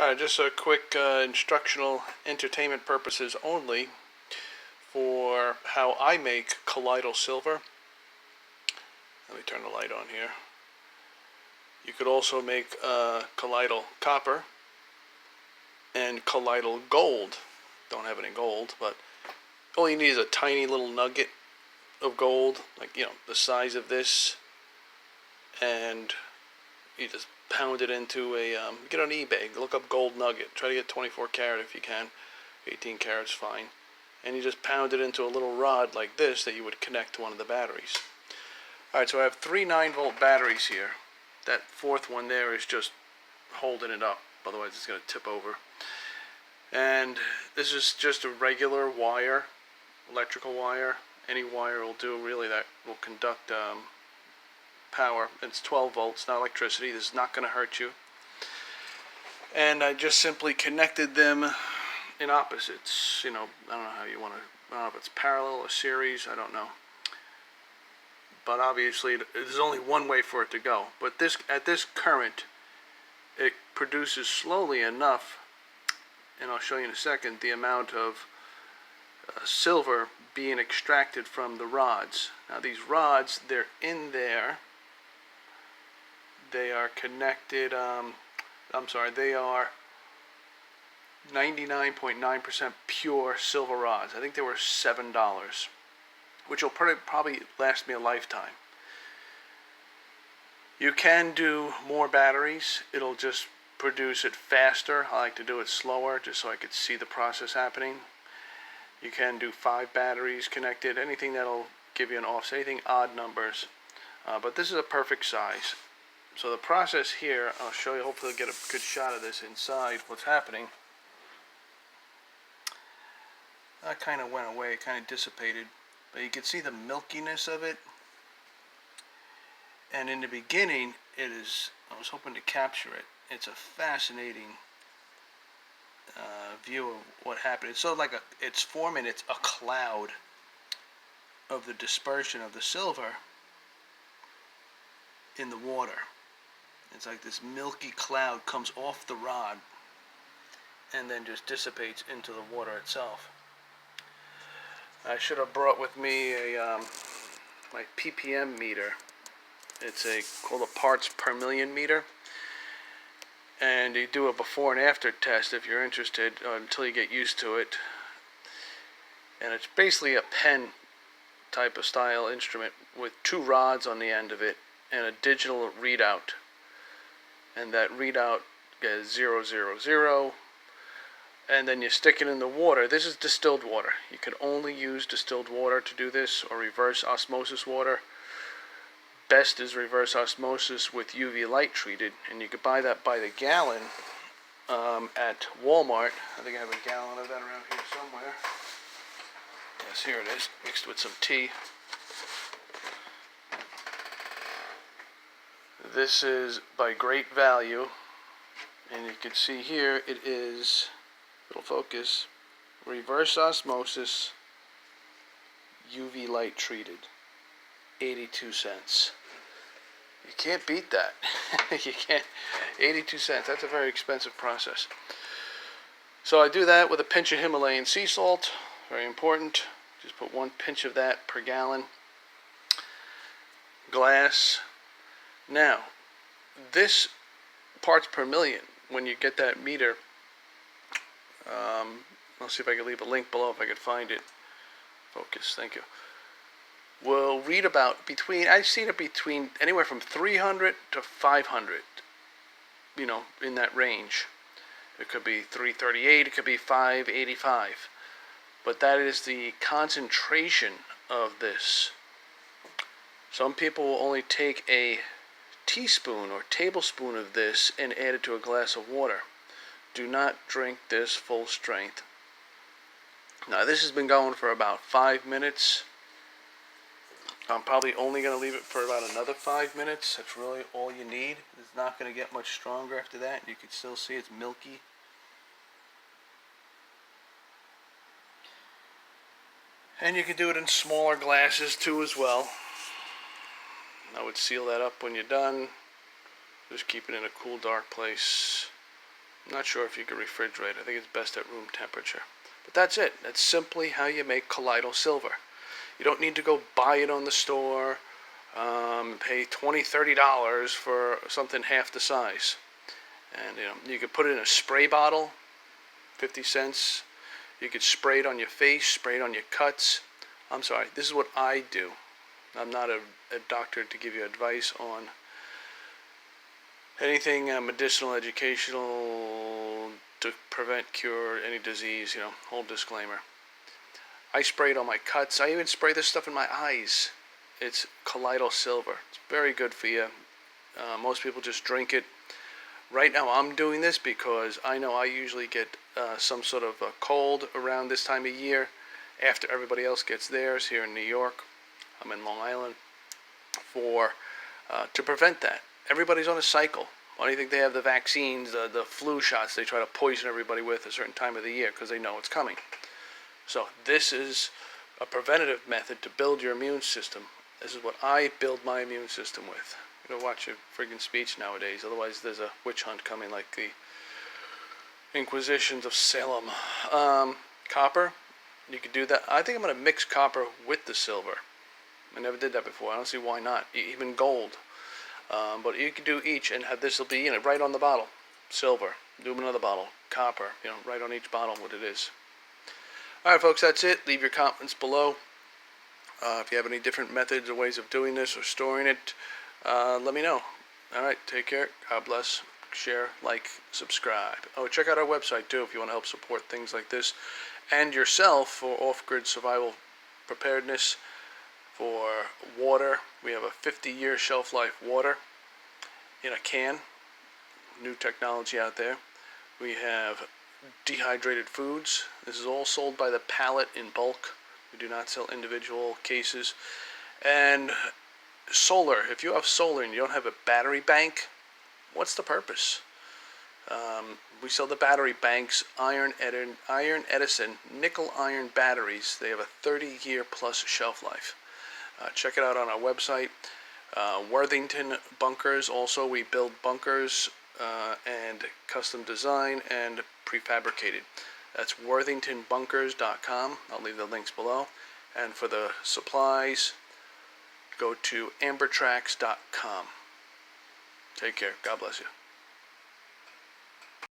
Just a quick instructional entertainment purposes only for how I make collidal silver. Let me turn the light on here. You could also make collidal copper and collidal gold. Don't have any gold, but all you need is a tiny little nugget of gold, like, the size of this, and you just pound it into a, get on eBay, look up gold nugget, try to get 24 karat if you can, 18 karat's fine, and you just pound it into a little rod like this that you would connect to one of the batteries. Alright, so I have three 9-volt batteries here. That fourth one there is just holding it up, otherwise it's going to tip over. And this is just a regular wire, electrical wire. Any wire will do, really, that will conduct power. It's 12 volts, not electricity. This is not going to hurt you. And I just simply connected them in opposites. I don't know how you want to, I don't know if it's parallel or series, I don't know. But obviously there's only one way for it to go. But at this current, it produces slowly enough, and I'll show you in a second, the amount of silver being extracted from the rods. Now these rods, they're in there. They are connected, they are 99.9% pure silver rods. I think they were $7, which will probably last me a lifetime. You can do more batteries. It'll just produce it faster. I like to do it slower just so I could see the process happening. You can do 5 batteries connected, anything that'll give you an offset, anything odd numbers. But this is a perfect size. So the process here, I'll show you, hopefully get a good shot of this inside, what's happening. That kind of went away, it kind of dissipated. But you can see the milkiness of it. And in the beginning, I was hoping to capture it. It's a fascinating view of what happened. It's sort of like it's forming, it's a cloud of the dispersion of the silver in the water. It's like this milky cloud comes off the rod and then just dissipates into the water itself. I should have brought with me my ppm meter. It's called a parts per million meter. And you do a before and after test if you're interested, until you get used to it. And it's basically a pen type of style instrument with 2 rods on the end of it and a digital readout. And that readout is 000, and then you stick it in the water. This is distilled water. You can only use distilled water to do this, or reverse osmosis water. Best is reverse osmosis with UV light treated, and you could buy that by the gallon at Walmart. I think I have a gallon of that around here somewhere. Yes, here it is, mixed with some tea. This is by Great Value, and you can see here it is, it'll focus, reverse osmosis UV light treated, 82 cents. You can't beat that. You can't. 82 cents. That's a very expensive process. So I do that with a pinch of Himalayan sea salt. Very important. Just put 1 pinch of that per gallon. Glass. Now, this parts per million, when you get that meter, I'll see if I can leave a link below if I can find it. Focus. Thank you. Will read about I've seen it between anywhere from 300 to 500, in that range. It could be 338, it could be 585, but that is the concentration of this. Some people will only take a teaspoon or tablespoon of this and add it to a glass of water. Do not drink this full strength. Now this has been going for about 5 minutes. I'm probably only going to leave it for about another 5 minutes. That's really all you need. It's not going to get much stronger after that. You can still see it's milky. And you can do it in smaller glasses too as well. I would seal that up when you're done. Just keep it in a cool, dark place. I'm not sure if you can refrigerate. I think it's best at room temperature. But that's it. That's simply how you make colloidal silver. You don't need to go buy it on the store, pay $20, $30 for something half the size. And you could put it in a spray bottle, 50 cents. You could spray it on your face, spray it on your cuts. I'm sorry, this is what I do. I'm not a doctor to give you advice on anything medicinal, educational, to prevent, cure any disease, whole disclaimer. I spray it on my cuts. I even spray this stuff in my eyes. It's colloidal silver. It's very good for you. Most people just drink it. Right now I'm doing this because I know I usually get some sort of a cold around this time of year after everybody else gets theirs here in New York. I'm in Long Island to prevent that. Everybody's on a cycle. Why do you think they have the vaccines, the flu shots they try to poison everybody with a certain time of the year because they know it's coming? So this is a preventative method to build your immune system. This is what I build my immune system with. You know, watch your friggin' speech nowadays. Otherwise, there's a witch hunt coming like the Inquisitions of Salem. Copper, you could do that. I think I'm going to mix copper with the silver. I never did that before. I don't see why not. Even gold. But you could do each and have this will be right on the bottle. Silver. Do another bottle. Copper. Right on each bottle what it is. All right, folks, that's it. Leave your comments below. If you have any different methods or ways of doing this or storing it, let me know. All right, take care. God bless. Share, like, subscribe. Oh, check out our website, too, if you want to help support things like this. And yourself for off-grid survival preparedness. For water, we have a 50-year shelf life water in a can. New technology out there. We have dehydrated foods. This is all sold by the pallet in bulk. We do not sell individual cases. And solar. If you have solar and you don't have a battery bank, what's the purpose? We sell the battery banks, iron Edison, nickel iron batteries. They have a 30-year plus shelf life. Check it out on our website. Worthington Bunkers. Also, we build bunkers and custom design and prefabricated. That's worthingtonbunkers.com. I'll leave the links below. And for the supplies, go to ambertracks.com. Take care. God bless you.